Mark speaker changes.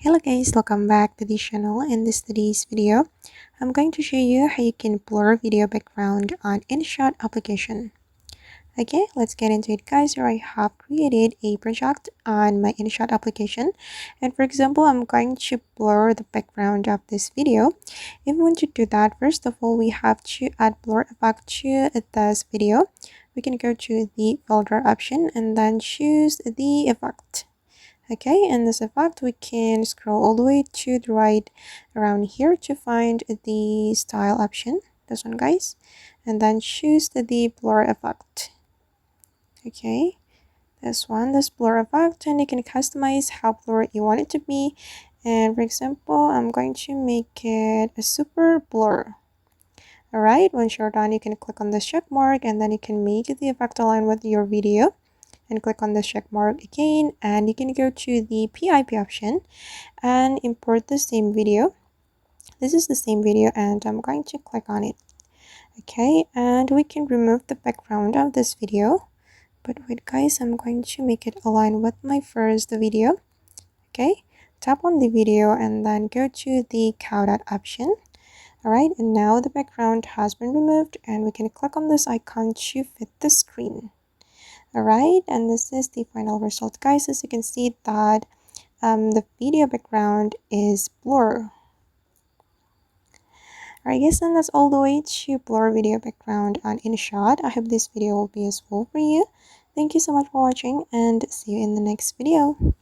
Speaker 1: Hello guys, welcome back to this channel. In today's video, I'm going to show you how you can blur video background on InShot application. Okay, let's get into it guys. Here I have created a project on my InShot application, and for example, I'm going to blur the background of this video. If we want to do that, first of all, we have to add blur effect to this video. We can go to the filter option and then choose the effect. Okay, in this effect we can scroll all the way to the right around here to find the style option, this one guys, and then choose the blur effect. Okay, this blur effect, and you can customize how blurry you want it to be. And for example, I'm going to make it a super blur. Alright, once you're done, you can click on the check mark and then you can make the effect align with your video. And click on the check mark again, and you can go to the PIP option and import the same video. This is the same video and I'm going to click on it. Okay, and we can remove the background of this video, but wait guys, I'm going to make it align with my first video. Okay, tap on the video and then go to the cow.dot option. Alright, and now the background has been removed and we can click on this icon to fit the screen. Alright, and this is the final result guys. As you can see that the video background is blur. Alright guys, and that's all the way to blur video background on InShot. I hope this video will be useful for you. Thank you so much for watching and see you in the next video.